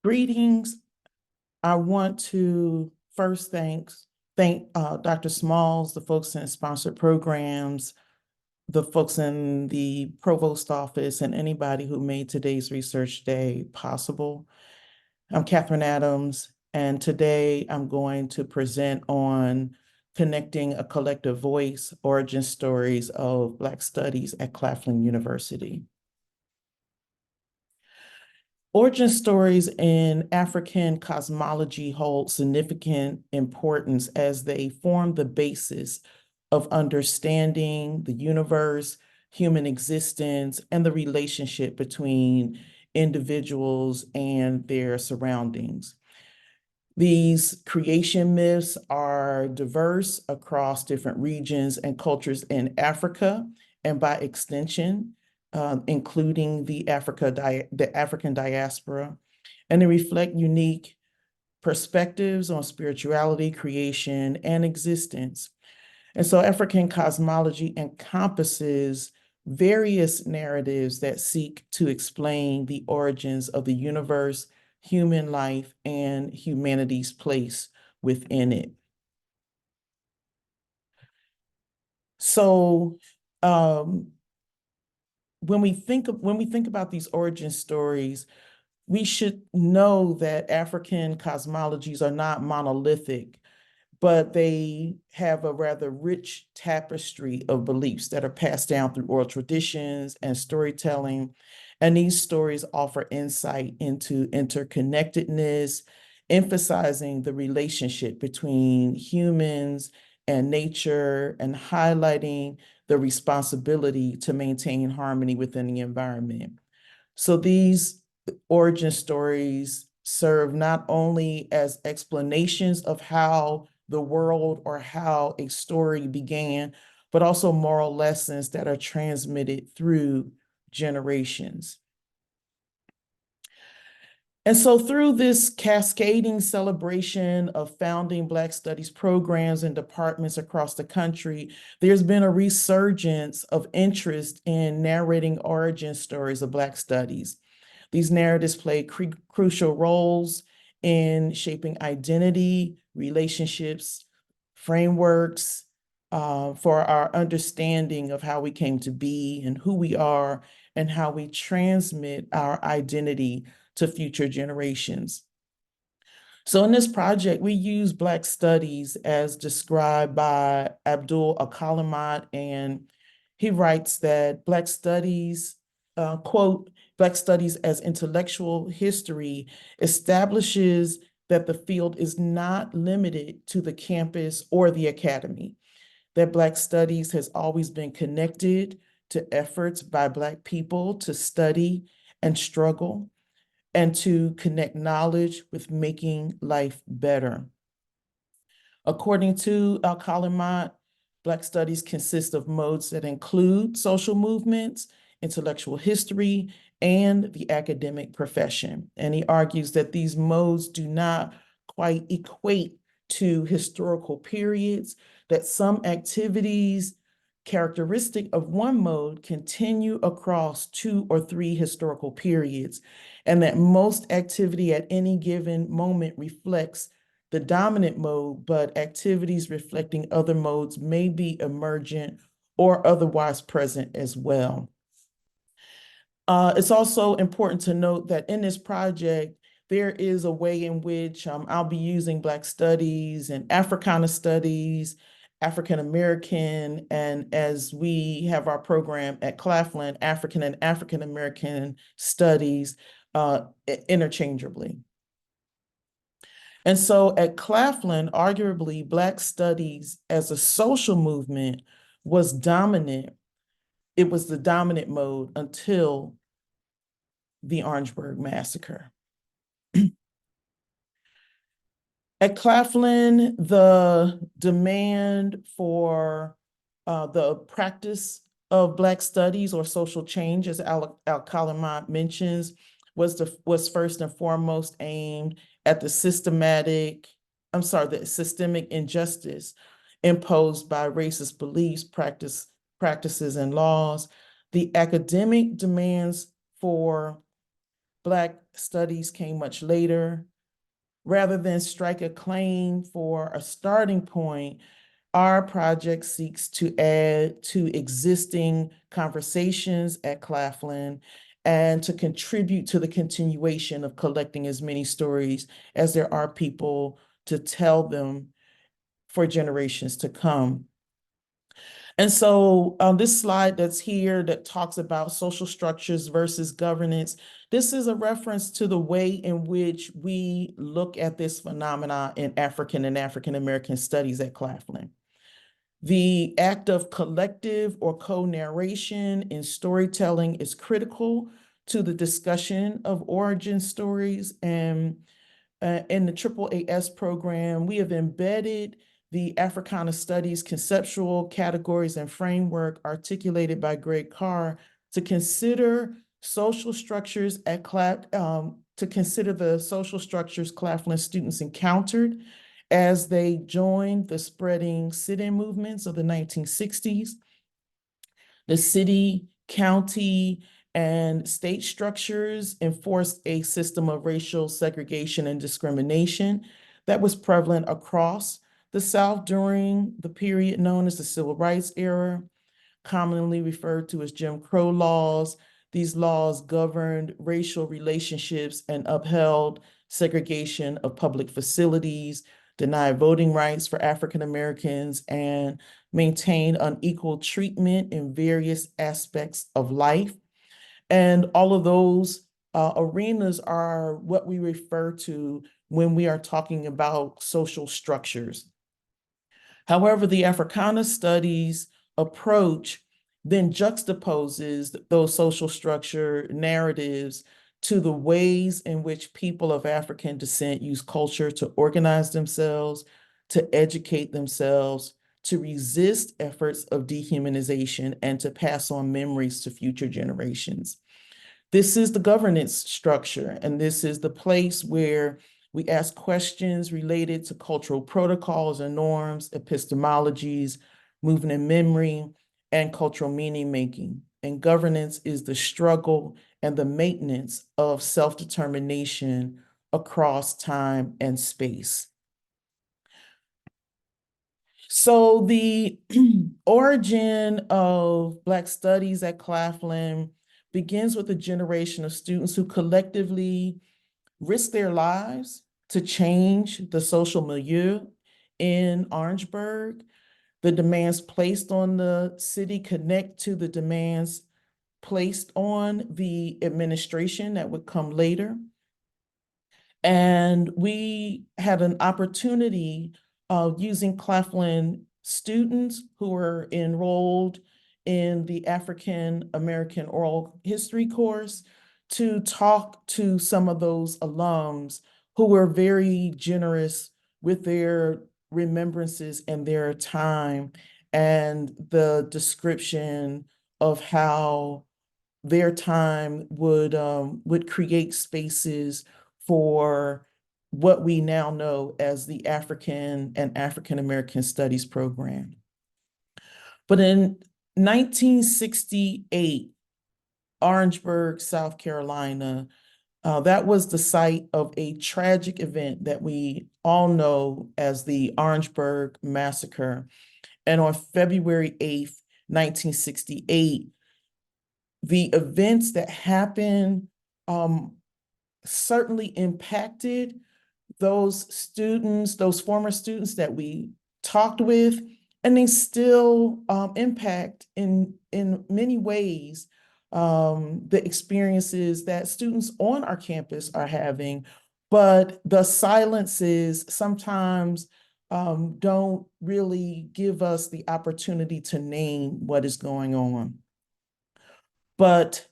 Greetings. I want to first thank Dr. Smalls, the folks in sponsored programs, the folks in the provost office, and anybody who made today's research day possible. I'm Catherine Adams, and today I'm going to present on connecting a collective voice, origin stories of Black studies at Claflin University. Origin stories in African cosmology hold significant importance as they form the basis of understanding the universe, human existence, and the relationship between individuals and their surroundings. These creation myths are diverse across different regions and cultures in Africa, and by extension, including the African diaspora, and they reflect unique perspectives on spirituality, creation, and existence. And so African cosmology encompasses various narratives that seek to explain the origins of the universe, human life, and humanity's place within it. So when we think about these origin stories, we should know that African cosmologies are not monolithic, but they have a rather rich tapestry of beliefs that are passed down through oral traditions and storytelling. And these stories offer insight into interconnectedness, emphasizing the relationship between humans and nature and highlighting the responsibility to maintain harmony within the environment. So these origin stories serve not only as explanations of how the world or how a story began, but also moral lessons that are transmitted through generations. And so through this cascading celebration of founding Black Studies programs and departments across the country, there's been a resurgence of interest in narrating origin stories of Black studies. These narratives play crucial roles in shaping identity, relationships, frameworks, for our understanding of how we came to be and who we are and how we transmit our identity to future generations. So in this project, we use Black studies as described by Abdul Alkalimat, and he writes that Black studies, quote, Black studies as intellectual history establishes that the field is not limited to the campus or the academy, that Black studies has always been connected to efforts by Black people to study and struggle, and to connect knowledge with making life better. According to Al-Kalimat, Black studies consist of modes that include social movements, intellectual history, and the academic profession. And he argues that these modes do not quite equate to historical periods, that some activities characteristic of one mode continue across 2 or 3 historical periods, and that most activity at any given moment reflects the dominant mode, but activities reflecting other modes may be emergent or otherwise present as well. It's also important to note that in this project, there is a way in which I'll be using Black studies and Africana studies, African American, and as we have our program at Claflin, African and African American studies interchangeably. And so at Claflin, arguably, Black studies as a social movement was dominant. It was the dominant mode until the Orangeburg Massacre. At Claflin, the demand for the practice of Black studies or social change, as Al-Kalimat mentions, was first and foremost aimed at the systemic injustice imposed by racist beliefs, practices, and laws. The academic demands for Black studies came much later. Rather than strike a claim for a starting point, our project seeks to add to existing conversations at Claflin and to contribute to the continuation of collecting as many stories as there are people to tell them for generations to come. And so this slide that's here that talks about social structures versus governance, this is a reference to the way in which we look at this phenomena in African and African American studies at Claflin. The act of collective or co-narration in storytelling is critical to the discussion of origin stories. And in the AAAS program, we have embedded the Africana Studies conceptual categories and framework articulated by Greg Carr to consider social structures at to consider the social structures Claflin students encountered as they joined the spreading sit-in movements of the 1960s. The city, county, and state structures enforced a system of racial segregation and discrimination that was prevalent across the South during the period known as the Civil Rights era, commonly referred to as Jim Crow laws. These laws governed racial relationships and upheld segregation of public facilities, denied voting rights for African Americans, and maintained unequal treatment in various aspects of life. And all of those arenas are what we refer to when we are talking about social structures. However, the Africana studies approach then juxtaposes those social structure narratives to the ways in which people of African descent use culture to organize themselves, to educate themselves, to resist efforts of dehumanization, and to pass on memories to future generations. This is the governance structure, and this is the place where we ask questions related to cultural protocols and norms, epistemologies, movement and memory, and cultural meaning making. And governance is the struggle and the maintenance of self-determination across time and space. So the origin of Black studies at Claflin begins with a generation of students who collectively risk their lives to change the social milieu in Orangeburg. The demands placed on the city connect to the demands placed on the administration that would come later. And we had an opportunity of using Claflin students who were enrolled in the African American Oral History course to talk to some of those alums who were very generous with their remembrances and their time and the description of how their time would create spaces for what we now know as the African and African American Studies program. But in 1968, Orangeburg, South Carolina, that was the site of a tragic event that we all know as the Orangeburg Massacre. And on February 8th, 1968, the events that happened certainly impacted those students, those former students that we talked with, and they still impact in many ways the experiences that students on our campus are having. But the silences sometimes don't really give us the opportunity to name what is going on. But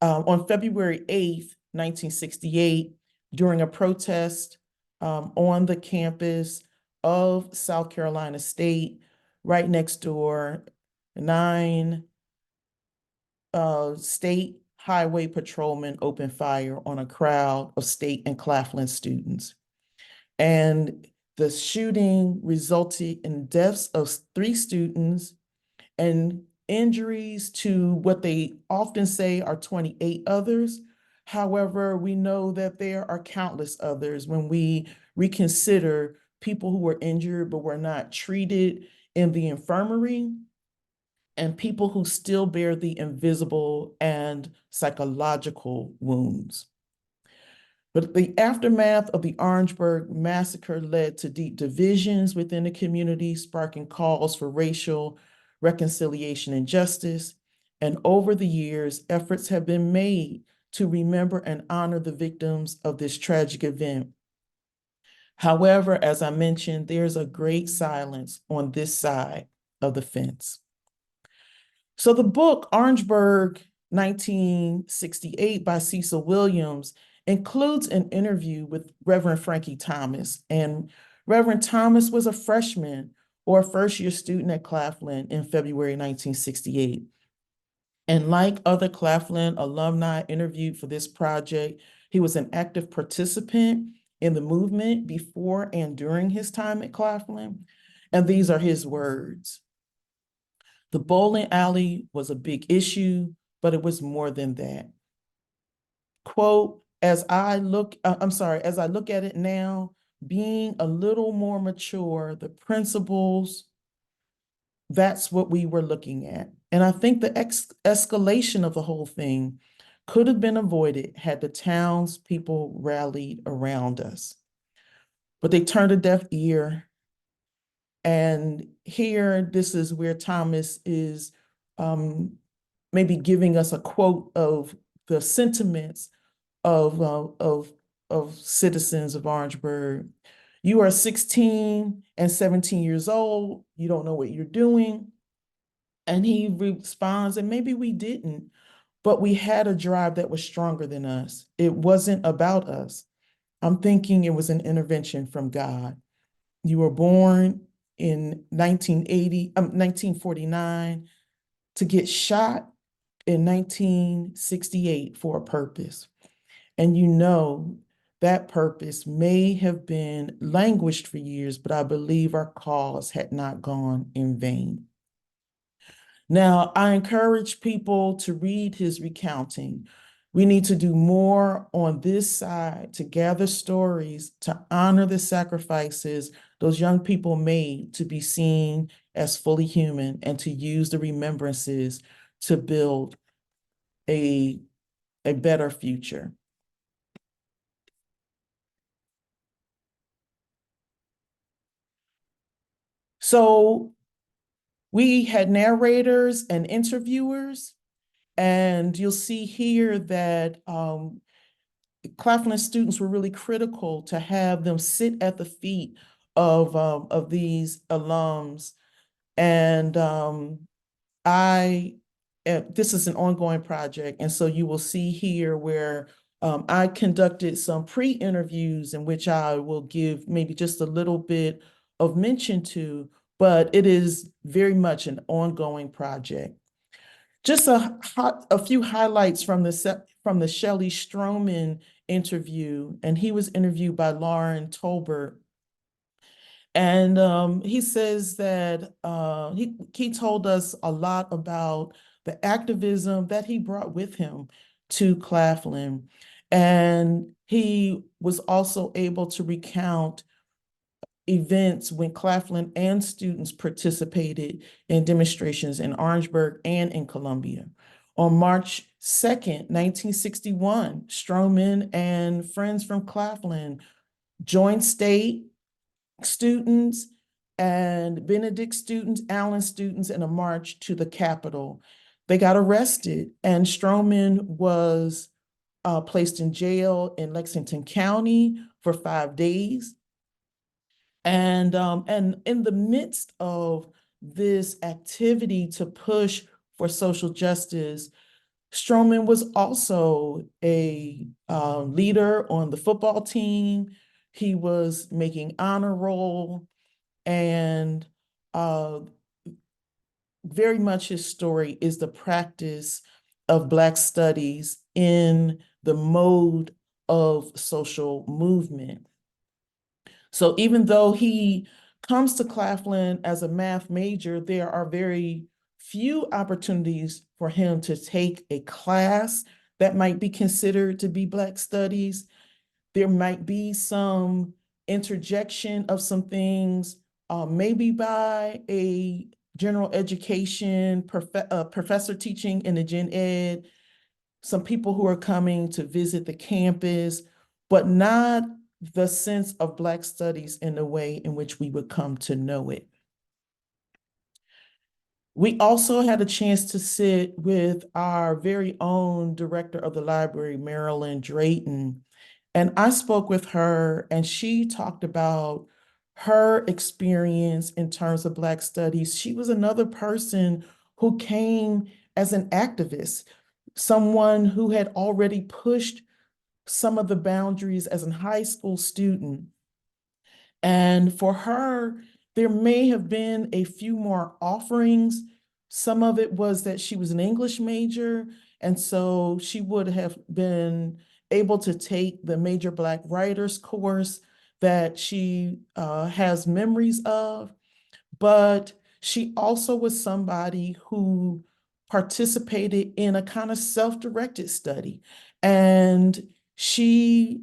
on February 8th, 1968, during a protest on the campus of South Carolina State, right next door, 9 state highway patrolmen opened fire on a crowd of state and Claflin students. And the shooting resulted in deaths of 3 students and injuries to what they often say are 28 others. However, we know that there are countless others when we reconsider people who were injured but were not treated in the infirmary, and people who still bear the invisible and psychological wounds. But the aftermath of the Orangeburg massacre led to deep divisions within the community, sparking calls for racial reconciliation and justice. And over the years, efforts have been made to remember and honor the victims of this tragic event. However, as I mentioned, there's a great silence on this side of the fence. So the book, Orangeburg 1968 by Cecil Williams, includes an interview with Reverend Frankie Thomas. And Reverend Thomas was a freshman or a first-year student at Claflin in February 1968. And like other Claflin alumni interviewed for this project, he was an active participant in the movement before and during his time at Claflin. And these are his words. The bowling alley was a big issue, but it was more than that. Quote, as I look at it now, being a little more mature, the principles, that's what we were looking at. And I think the escalation of the whole thing could have been avoided had the townspeople rallied around us. But they turned a deaf ear. And here, this is where Thomas is maybe giving us a quote of the sentiments of citizens of Orangeburg. You are 16 and 17 years old. You don't know what you're doing. And he responds, and maybe we didn't, but we had a drive that was stronger than us. It wasn't about us. I'm thinking it was an intervention from God. You were born in 1949 to get shot in 1968 for a purpose. And you know that purpose may have been languished for years, but I believe our cause had not gone in vain. Now, I encourage people to read his recounting. We need to do more on this side to gather stories, to honor the sacrifices those young people made to be seen as fully human, and to use the remembrances to build a better future. So we had narrators and interviewers, and you'll see here that Claflin students were really critical to have them sit at the feet of these alums. And this is an ongoing project. And so you will see here where I conducted some pre-interviews in which I will give maybe just a little bit of mention to, but it is very much an ongoing project. Just a few highlights from the Shelley Stroman interview, and he was interviewed by Lauren Tolbert. And he says that he told us a lot about the activism that he brought with him to Claflin. And he was also able to recount events when Claflin and students participated in demonstrations in Orangeburg and in Columbia. On March 2nd, 1961, Stroman and friends from Claflin joined state students and Benedict students, Allen students in a march to the Capitol. They got arrested, and Stroman was placed in jail in Lexington County for 5 days. And in the midst of this activity to push for social justice, Stroman was also a leader on the football team. He was making honor roll, and very much his story is the practice of Black studies in the mode of social movement. So even though he comes to Claflin as a math major, there are very few opportunities for him to take a class that might be considered to be Black studies. There might be some interjection of some things, maybe by a general education professor teaching in the gen ed, some people who are coming to visit the campus, but not the sense of Black studies in the way in which we would come to know it. We also had a chance to sit with our very own director of the library, Marilyn Drayton, and I spoke with her, and she talked about her experience in terms of Black studies. She was another person who came as an activist, someone who had already pushed some of the boundaries as a high school student. And for her, there may have been a few more offerings. Some of it was that she was an English major, and so she would have been able to take the Major Black Writers course that she has memories of. But she also was somebody who participated in a kind of self-directed study. And she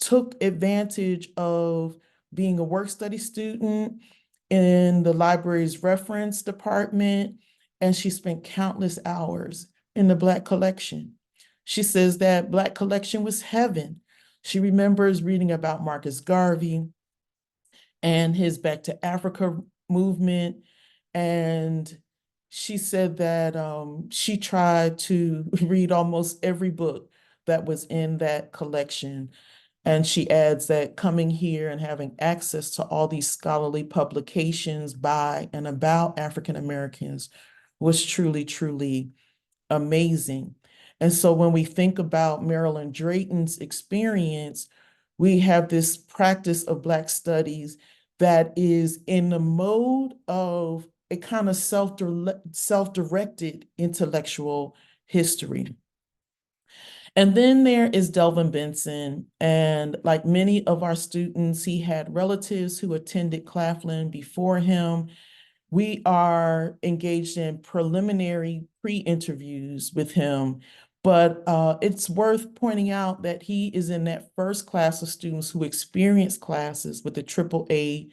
took advantage of being a work study student in the library's reference department, and she spent countless hours in the Black collection. She says that Black collection was heaven. She remembers reading about Marcus Garvey and his Back to Africa movement. And she said that she tried to read almost every book that was in that collection. And she adds that coming here and having access to all these scholarly publications by and about African Americans was truly, truly amazing. And so when we think about Marilyn Drayton's experience, we have this practice of Black studies that is in the mode of a kind of self-directed intellectual history. And then there is Delvin Benson. And like many of our students, he had relatives who attended Claflin before him. We are engaged in preliminary pre-interviews with him, but it's worth pointing out that he is in that first class of students who experienced classes with the AAA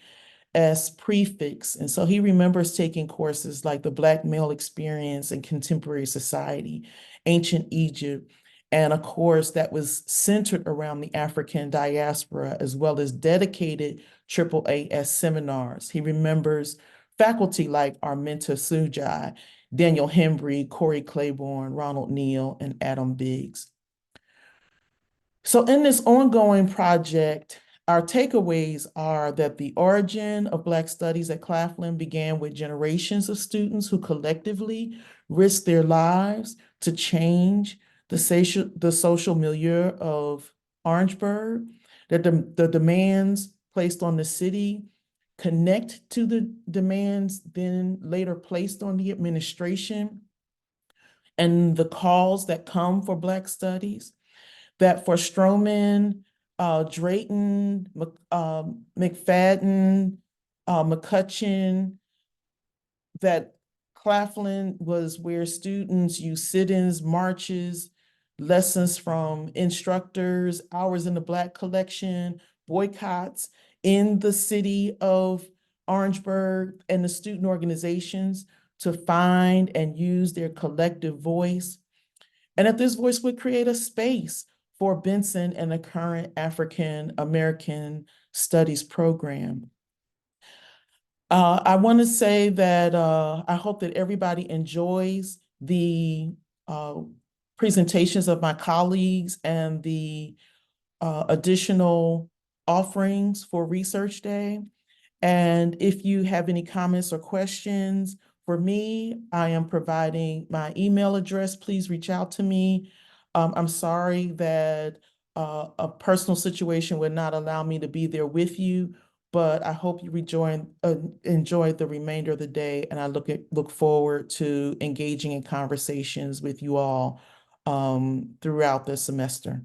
prefix. And so he remembers taking courses like the Black Male Experience in Contemporary Society, Ancient Egypt, and a course that was centered around the African diaspora, as well as dedicated AAA seminars. He remembers faculty like Arminta Sujai, Daniel Hembry, Corey Claiborne, Ronald Neal, and Adam Biggs. So in this ongoing project, our takeaways are that the origin of Black studies at Claflin began with generations of students who collectively risked their lives to change the social milieu of Orangeburg, that the demands placed on the city connect to the demands then later placed on the administration and the calls that come for Black studies, that for Stroman, Drayton, McFadden, McCutcheon, that Claflin was where students use sit-ins, marches, lessons from instructors, hours in the Black collection, boycotts in the city of Orangeburg, and the student organizations to find and use their collective voice. And that this voice would create a space for Benson and the current African American Studies program. I want to say that I hope that everybody enjoys the presentations of my colleagues and the additional offerings for Research Day. And if you have any comments or questions for me, I am providing my email address. Please reach out to me. I'm sorry that a personal situation would not allow me to be there with you, but I hope you enjoy the remainder of the day, and I look forward to engaging in conversations with you all throughout the semester.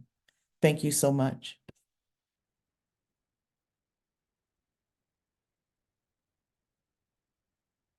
Thank you so much.